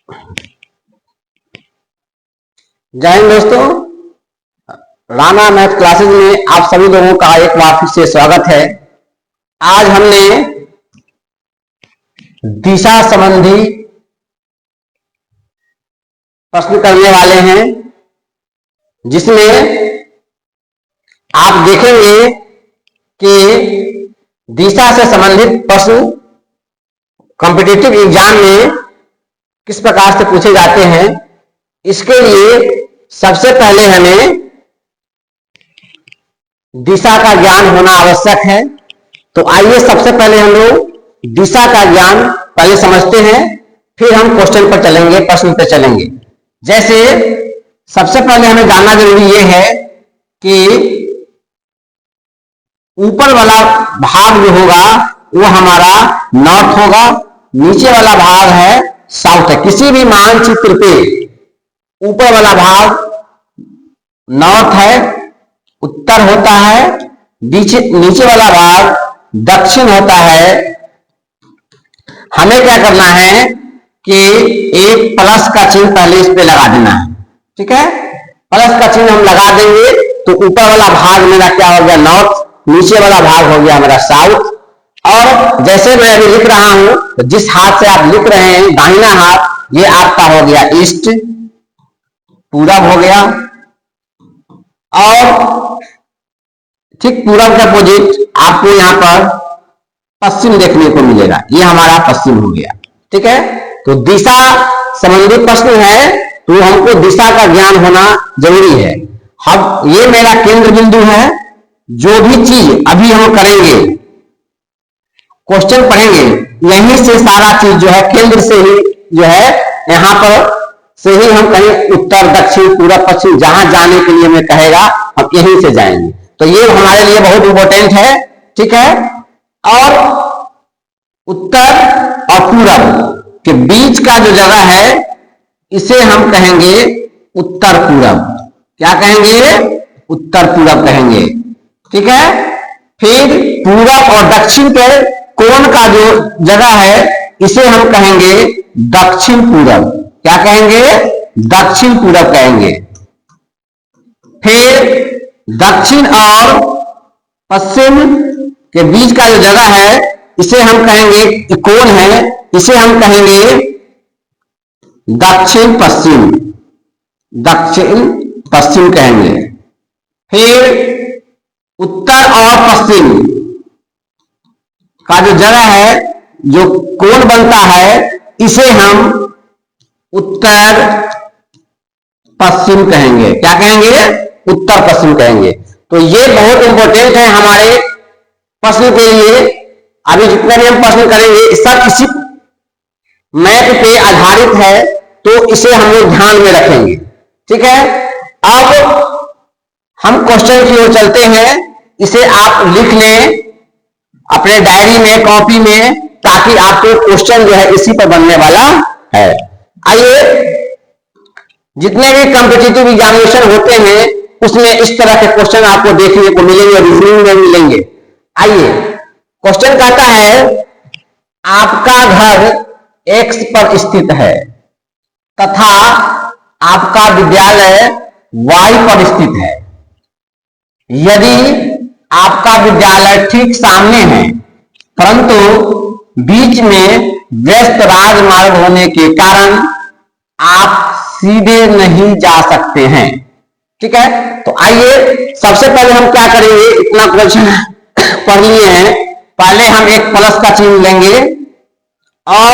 जय हिंद दोस्तों, Rana math classes में आप सभी लोगों का एक बार फिर से स्वागत है। आज हमने दिशा संबंधी प्रश्न करने वाले हैं, जिसमें आप देखेंगे कि दिशा से संबंधित प्रश्न कॉम्पिटिटिव एग्जाम में किस प्रकार से पूछे जाते हैं। इसके लिए सबसे पहले हमें दिशा का ज्ञान होना आवश्यक है। तो आइए सबसे पहले हम लोग दिशा का ज्ञान पहले समझते हैं, फिर हम क्वेश्चन पर चलेंगे, प्रश्न पर चलेंगे। जैसे सबसे पहले हमें जानना जरूरी यह है कि ऊपर वाला भाग जो होगा वो हमारा नॉर्थ होगा, नीचे वाला भाग है साउथ है। किसी भी मानचित्र पे ऊपर वाला भाग नॉर्थ है, उत्तर होता है, नीचे वाला भाग दक्षिण होता है। हमें क्या करना है कि एक प्लस का चिन्ह पहले इस पे लगा देना है, ठीक है। प्लस का चिन्ह हम लगा देंगे तो ऊपर वाला भाग मेरा क्या हो गया नॉर्थ, नीचे वाला भाग हो गया मेरा साउथ। और जैसे मैं अभी लिख रहा हूं, तो जिस हाथ से आप लिख रहे हैं दाहिना हाथ, ये आपका हो गया ईस्ट, पूरब हो गया। और ठीक पूरब के अपोजिट आपको यहां पर पश्चिम देखने को मिलेगा, ये हमारा पश्चिम हो गया, ठीक है। तो दिशा संबंधी प्रश्न है तो हमको दिशा का ज्ञान होना जरूरी है। अब ये मेरा केंद्र बिंदु है। जो भी चीज अभी हम करेंगे, क्वेश्चन पढ़ेंगे, यहीं से सारा चीज जो है केंद्र से ही जो है यहां पर से ही हम कहीं उत्तर दक्षिण पूरब पश्चिम जहां जाने के लिए हमें कहेगा हम यहीं से जाएंगे। तो ये हमारे लिए बहुत इंपॉर्टेंट है, ठीक है। और उत्तर और पूरब के बीच का जो जगह है इसे हम कहेंगे उत्तर पूरब। क्या कहेंगे? उत्तर पूरब कहेंगे, ठीक है। फिर पूरब और दक्षिण के कोण का जो जगह है इसे हम कहेंगे दक्षिण पूरब। क्या कहेंगे? दक्षिण पूरब कहेंगे। फिर दक्षिण और पश्चिम के बीच का जो जगह है इसे हम कहेंगे कोण है, इसे हम कहेंगे दक्षिण पश्चिम, दक्षिण पश्चिम कहेंगे। फिर उत्तर और पश्चिम का जो जगह है, जो कोण बनता है, इसे हम उत्तर पश्चिम कहेंगे। क्या कहेंगे? उत्तर पश्चिम कहेंगे। तो ये बहुत इंपॉर्टेंट है हमारे प्रश्न के लिए। अभी जितने भी हम प्रश्न करेंगे सब इसी मैप पे आधारित है, तो इसे हम लोग ध्यान में रखेंगे, ठीक है। अब हम क्वेश्चन की ओर चलते हैं। इसे आप लिख लें अपने डायरी में, कॉपी में, ताकि आपको क्वेश्चन जो है इसी पर बनने वाला है। आइए, जितने भी कॉम्पिटिटिव एग्जामिनेशन होते हैं उसमें इस तरह के क्वेश्चन आपको देखने को मिलेंगे, रीजनिंग में मिलेंगे। आइए, क्वेश्चन कहता है आपका घर एक्स पर स्थित है तथा आपका विद्यालय वाई पर स्थित है। यदि आपका विद्यालय ठीक सामने है परंतु बीच में व्यस्त राजमार्ग होने के कारण आप सीधे नहीं जा सकते हैं, ठीक है। तो आइए सबसे पहले हम क्या करेंगे, इतना क्वेश्चन पढ़ लिए हैं, पहले हम एक प्लस का चिन्ह लेंगे और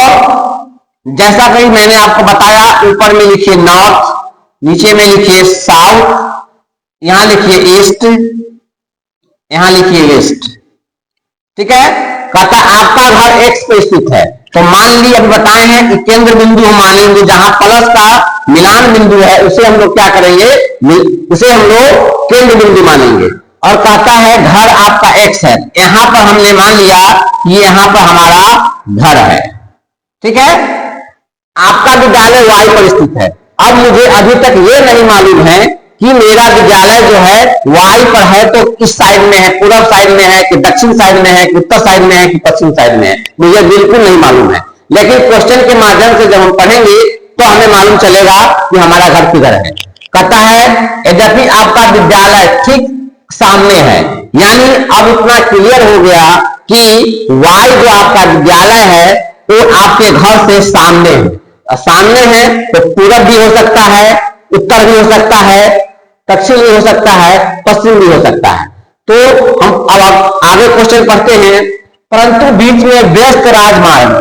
जैसा कि मैंने आपको बताया, ऊपर में लिखिए नॉर्थ, नीचे में लिखिए साउथ, यहां लिखिए ईस्ट, यहां लिखिए वेस्ट, ठीक है। कहता आपका घर एक्स पे स्थित है, तो मान लीजिए अभी बताए हैं कि केंद्र बिंदु हम मानेंगे, जहां प्लस का मिलान बिंदु है उसे हम लोग क्या करेंगे, उसे हम लोग केंद्र बिंदु मानेंगे। और कहता है घर आपका एक्स है, यहां पर हमने मान लिया कि यहां पर हमारा घर है, ठीक है। आपका विद्यालय वाई पर स्थित है। अब मुझे अभी तक ये नहीं मालूम है कि मेरा विद्यालय जो है वाई पर है तो किस साइड में है, पूर्व साइड में है कि दक्षिण साइड में है कि उत्तर साइड में है कि पश्चिम साइड में है, मुझे बिल्कुल नहीं मालूम है। लेकिन क्वेश्चन के माध्यम से जब हम पढ़ेंगे तो हमें मालूम चलेगा कि हमारा घर किधर है। कहता है यद्यपि आपका विद्यालय ठीक सामने है, यानी अब इतना क्लियर हो गया कि वाई जो आपका विद्यालय है वो आपके घर से सामने है। सामने है तो पूरब भी हो सकता है, उत्तर भी हो सकता है, दक्षिण भी हो सकता है, पश्चिम भी हो सकता है। तो हम अब आगे क्वेश्चन पढ़ते हैं। परंतु बीच में व्यस्त राजमार्ग,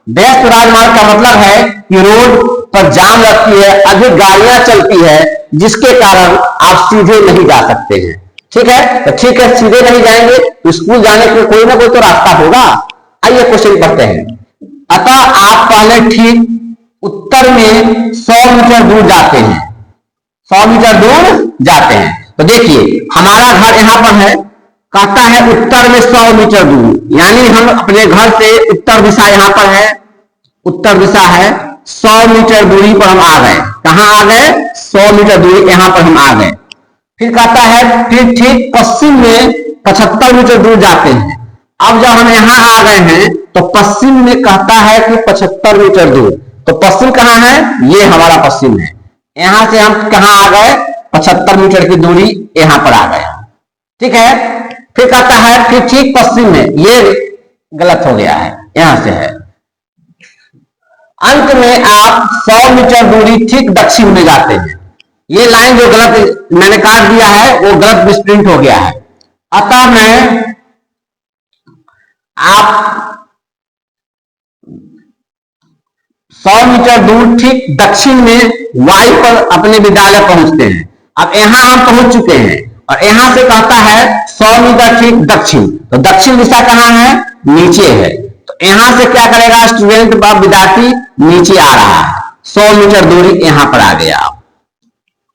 व्यस्त राजमार्ग का मतलब है कि रोड पर जाम लगती है, अधिक गाड़ियां चलती है, जिसके कारण आप सीधे नहीं जा सकते हैं। ठीक है, तो ठीक है, सीधे नहीं जाएंगे तो स्कूल जाने के कोई ना कोई तो रास्ता होगा। आइए क्वेश्चन पढ़ते हैं। अतः आप पहले ठीक उत्तर में 100 मीटर दूर जाते हैं, 100 मीटर दूर जाते हैं। तो देखिए हमारा घर यहां पर है, कहता है उत्तर में 100 मीटर दूर, यानी हम अपने घर से उत्तर दिशा यहां पर है, उत्तर दिशा है, 100 मीटर दूरी पर हम आ गए। कहां आ गए? 100 मीटर दूरी यहां पर हम आ गए। फिर कहता है फिर ठीक पश्चिम में 75 मीटर दूर जाते हैं। अब जब हम यहां आ गए हैं तो पश्चिम में कहता है कि 75 मीटर दूर, तो पश्चिम कहां है? ये हमारा पश्चिम है। यहां से हम कहां आ गए? 75 मीटर की दूरी यहां पर आ गए। ठीक है, फिर कहता है फिर ठीक पश्चिम में, ये गलत हो गया है, यहां से है। अंत में आप 100 मीटर दूरी ठीक दक्षिण में जाते हैं। ये लाइन जो गलत मैंने काट दिया है वो गलत मिसप्रिंट हो गया है। अतः मैं आप 100 मीटर दूर ठीक दक्षिण में वाई पर अपने विद्यालय पहुंचते हैं। अब यहां हम पहुंच चुके हैं और यहां से कहता है 100 मीटर ठीक दक्षिण, तो दक्षिण दिशा कहां है? नीचे है। तो यहां से क्या करेगा स्टूडेंट व विद्यार्थी? नीचे आ रहा है, 100 मीटर दूरी यहां पर आ गया।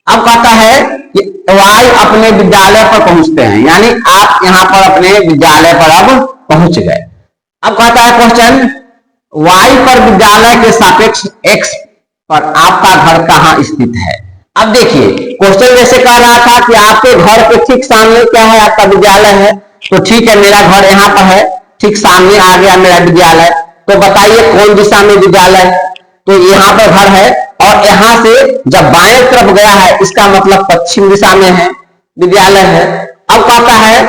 अब कहता है कि वाई अपने विद्यालय पर पहुंचते हैं, यानी आप यहां पर अपने विद्यालय पर अब पहुंच गए। अब कहता है क्वेश्चन, वाई पर विद्यालय के सापेक्ष एक्स पर आपका घर कहां स्थित है? अब देखिए क्वेश्चन जैसे कह रहा था कि आपके घर के ठीक सामने क्या है? आपका विद्यालय है। तो ठीक है, मेरा घर यहां पर है, ठीक सामने आ गया मेरा विद्यालय। तो बताइए कौन दिशा में विद्यालय है? तो यहां पर घर है और यहां से जब बाएं तरफ गया है इसका मतलब पश्चिम दिशा में है, विद्यालय है। अब कहता है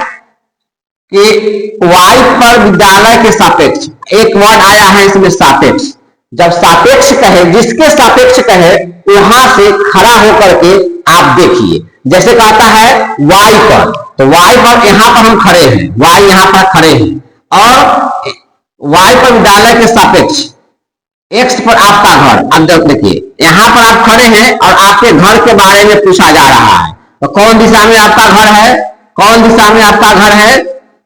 कि वाई पर विद्यालय के सापेक्ष, एक वर्ड आया है इसमें सापेक्ष। जब सापेक्ष कहे, जिसके सापेक्ष कहे वहां से खड़ा होकर के आप देखिए। जैसे कहता है वाई पर, तो वाई पर यहां पर हम खड़े हैं, वाई यहां पर खड़े हैं और वाई पर विद्यालय के सापेक्ष एक्स पर आपका घर। अब देखिए यहां पर आप खड़े हैं और आपके घर के बारे में पूछा जा रहा है। तो कौन दिशा में आपका घर है? कौन दिशा में आपका घर है?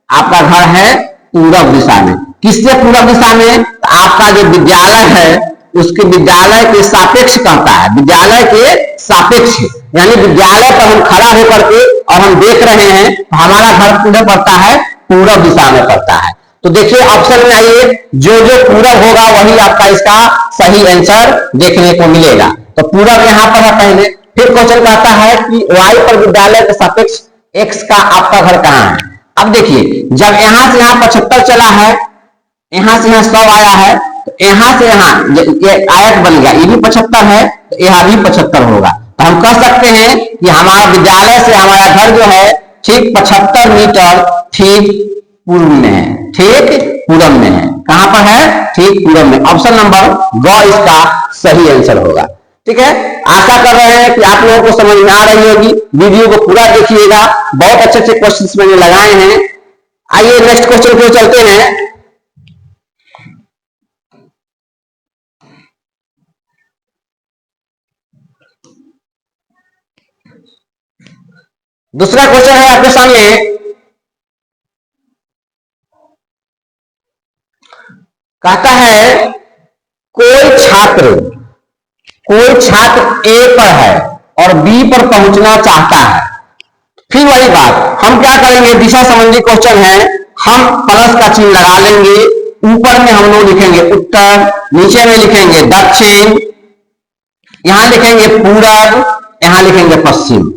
आपका घर है पूरब दिशा में। किससे पूरब दिशा में? आपका जो विद्यालय है उसके विद्यालय के सापेक्ष कहता है, विद्यालय के सापेक्ष, यानी विद्यालय पर हम खड़ा होकर के और हम देख रहे हैं हमारा घर किधर पड़ता है? पूरब दिशा में पड़ता है। तो देखिए ऑप्शन में आइए, जो जो पूरब होगा वही आपका इसका सही आंसर देखने को मिलेगा। तो पूरब यहां पर है पहले। फिर क्वेश्चन कहता है कि वाई पर विद्यालय के सापेक्ष एक्स का आपका घर कहां है? अब देखिए जब यहां से यहां 75 चला है, यहां से यहां 100 आया है, तो यहां से यहां ये आयत बन गया, ये भी 75 है तो यहां भी 75 होगा। तो हम कह सकते हैं कि हमारा विद्यालय से हमारा घर जो है ठीक 75 मीटर ठीक पूर्व में है, ठीक पूरब में है। कहां पर है? ठीक पूरब में। ऑप्शन नंबर ग इसका सही आंसर होगा। ठीक है, आशा कर रहे हैं कि आप लोगों को समझ में आ रही होगी। वीडियो को पूरा देखिएगा, बहुत अच्छे अच्छे क्वेश्चंस मैंने लगाए हैं। आइए नेक्स्ट क्वेश्चन को चलते हैं। दूसरा क्वेश्चन है आपके सामने, कहता है कोई छात्र ए पर है और बी पर पहुंचना चाहता है। फिर वही बात, हम क्या करेंगे? दिशा संबंधी क्वेश्चन है, हम प्लस का चिन्ह लगा लेंगे। ऊपर में हम लोग लिखेंगे उत्तर, नीचे में लिखेंगे दक्षिण, यहां लिखेंगे पूरब, यहां लिखेंगे पश्चिम।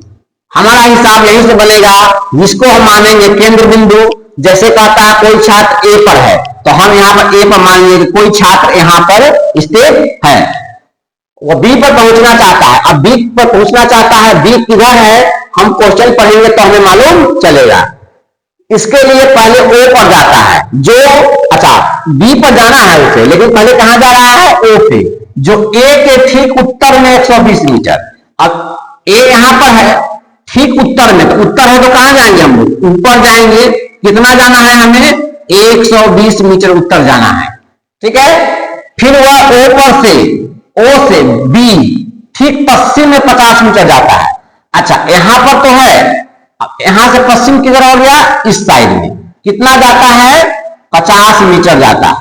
हमारा हिसाब यहीं से बनेगा, जिसको हम मानेंगे केंद्र बिंदु। जैसे कहता है कोई छात्र ए पर है, तो हम यहाँ पर ए पर मान लेंगे कोई छात्र यहाँ पर स्थित है। वो बी पर पहुंचना चाहता है। अब बी पर पहुंचना चाहता है, बी किधर है, हम क्वेश्चन पढ़ेंगे तो हमें मालूम चलेगा। इसके लिए पहले ओ पर जाता है, जो अच्छा बी पर जाना है उसे, लेकिन पहले कहां जा रहा है, ओ पे, जो ए के ठीक उत्तर में 120 मीटर। अब ए यहां पर है ठीक उत्तर में, तो उत्तर है तो कहां जाएंगे हम लोग, ऊपर जाएंगे। कितना जाना है हमें, 120 मीटर उत्तर जाना है, ठीक है। फिर वह ओ पर से, ओ से बी ठीक पश्चिम में 50 मीटर जाता है। अच्छा यहां पर तो है, यहां से पश्चिम किधर हो गया, इस साइड में कितना जाता है, 50 मीटर जाता है,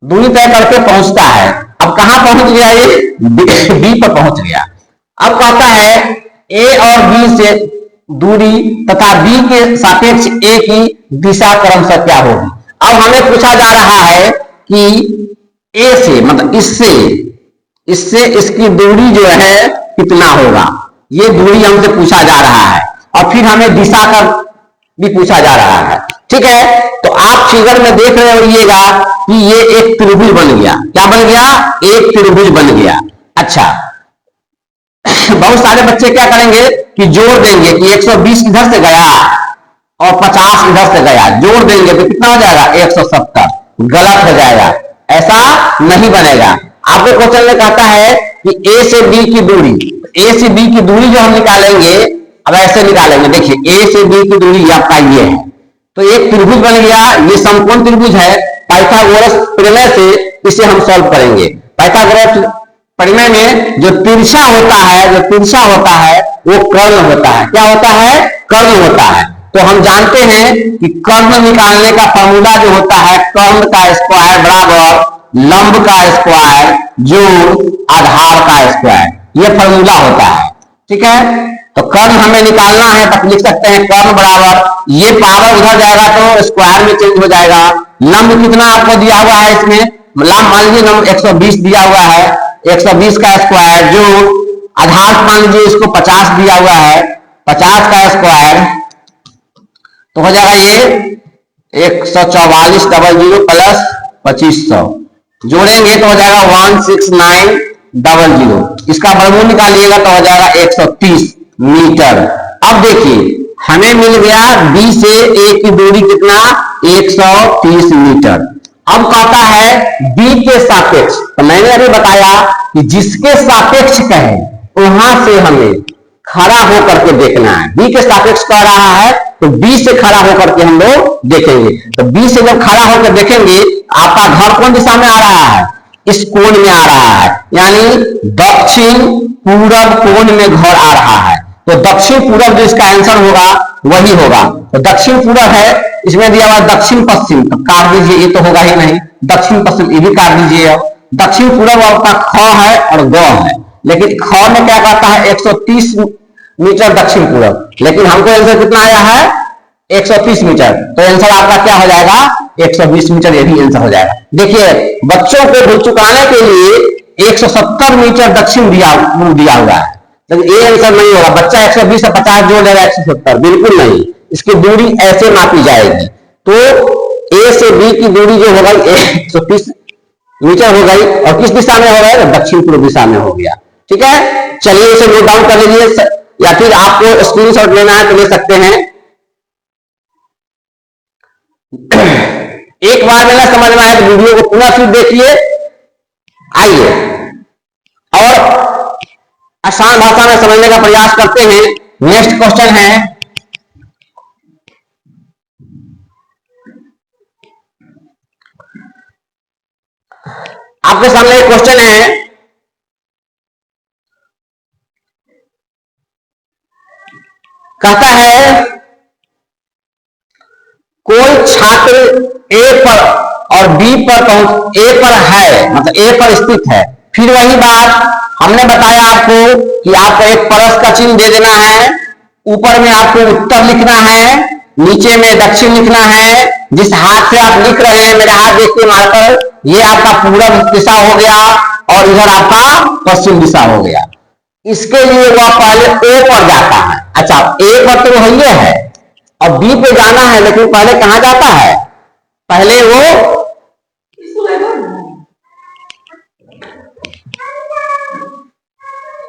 दूरी तय करके पहुंचता है। अब कहां पहुंच गया, ये बी पर पहुंच गया। अब कहता है ए और बी से दूरी तथा बी के सापेक्ष ए की दिशा क्रमशः क्या होगी। अब हमें पूछा जा रहा है कि ए से मतलब इससे इसकी दूरी जो है कितना होगा, ये दूरी हमसे पूछा जा रहा है। और फिर हमें दिशा का भी पूछा जा रहा है, ठीक है। तो आप फिगर में देख रहे होइएगा कि ये एक त्रिभुज बन गया। क्या बन गया, एक त्रिभुज बन गया। अच्छा बहुत सारे बच्चे क्या करेंगे कि जोड़ देंगे कि 120 इधर से गया और 50 इधर से गया, जोड़ देंगे तो कितना हो जाएगा, 170। गलत हो जाएगा, ऐसा नहीं बनेगा। आपको क्वेश्चन में कहता है कि ए से बी की दूरी, ए से बी की दूरी जो हम निकालेंगे, अब ऐसे निकालेंगे, देखिए ए से बी की दूरी आपका ये है, तो एक त्रिभुज बन गया। ये समकोण त्रिभुज है। पाइथागोरस प्रमेय से इसे हम सॉल्व करेंगे। पाइथागोरस प्रमेय में जो तिरछा होता है वो कर्ण होता है। क्या होता है, कर्ण होता है। तो हम जानते हैं कि कर्ण निकालने का फॉर्मूला जो होता है, कर्ण का स्क्वायर बराबर लंब का स्क्वायर जो आधार का स्क्वायर, ये फॉर्मूला होता है, ठीक है। तो कर्ण हमें निकालना है, तो लिख सकते हैं कर्ण बराबर, ये पावर उधर जाएगा तो स्क्वायर में चेंज हो जाएगा। लंब कितना आपको दिया हुआ है, इसमें लंब मान लीजिए लंब 120 दिया हुआ है, 120 का स्क्वायर जो आधार मान लीजिए इसको 50 दिया हुआ है, 50 का स्क्वायर तो हो जाएगा ये 144 डबल 0 प्लस 2500, जोड़ेंगे तो हो जाएगा 16900। इसका वर्गमूल निकालिएगा तो हो जाएगा 130 मीटर। अब देखिए हमें मिल गया बी से ए की दूरी कितना, 130 मीटर। अब कहता है बी के सापेक्ष, तो मैंने अभी बताया कि जिसके सापेक्ष कहे वहां से हमें खड़ा होकर के देखना है। बी के सापेक्ष कह रहा है तो बी से खड़ा होकर के हम लोग देखेंगे। तो बी से जब खड़ा होकर देखेंगे, आपका घर कौन दिशा में आ रहा है, इस कोण में आ रहा है, यानी दक्षिण पूरब कोण में घर आ रहा है। तो दक्षिण पूरब जो इसका आंसर होगा वही होगा। तो दक्षिण पूरब है, इसमें दिया हुआ दक्षिण पश्चिम, तो काट दीजिए, ये तो होगा ही नहीं। दक्षिण पश्चिम ये भी काट दीजिए। अब दक्षिण पूरब आपका ख है और ग है, लेकिन ख में क्या कहता है 130 मीटर दक्षिण पूरब, लेकिन हमको आंसर कितना आया है 130 मीटर। तो आंसर आपका क्या हो जाएगा 120 मीटर, ये भी आंसर हो जाएगा। देखिए बच्चों को भूल चुकाने के लिए 170 मीटर दक्षिण दिया हुआ है, लेकिन ये आंसर नहीं होगा। बच्चा 120 से 50 जोड़ देगा 170, बिल्कुल नहीं। इसकी दूरी ऐसे मापी जाएगी। तो ए से बी की दूरी जो हो गई 130 मीटर हो गई, और किस दिशा में हो गया, दक्षिण पूर्व दिशा में हो गया, ठीक है। चलिए इसे नोट डाउन कर लीजिए, या फिर आपको स्क्रीनशॉट लेना है तो ले सकते हैं। एक बार में ना समझ में आए तो वीडियो को पूरा फिर देखिए। आइए और आसान भाषा में समझने का प्रयास करते हैं। नेक्स्ट क्वेश्चन है, आपके सामने एक क्वेश्चन है, कहता है कोई छात्र ए पर और बी पर ए पर है, मतलब ए पर स्थित है। फिर वही बात हमने बताया आपको कि आपको एक परस का चिन्ह दे देना है, ऊपर में आपको उत्तर लिखना है, नीचे में दक्षिण लिखना है। जिस हाथ से आप लिख रहे हैं, मेरे हाथ देख के मार्कर, ये आपका पूरब दिशा हो गया और इधर आपका पश्चिम दिशा हो गया। इसके लिए वह पहले ओ पर जाता है। अच्छा ए पर तो वही है और बी पे जाना है, लेकिन पहले कहां जाता है, पहले वो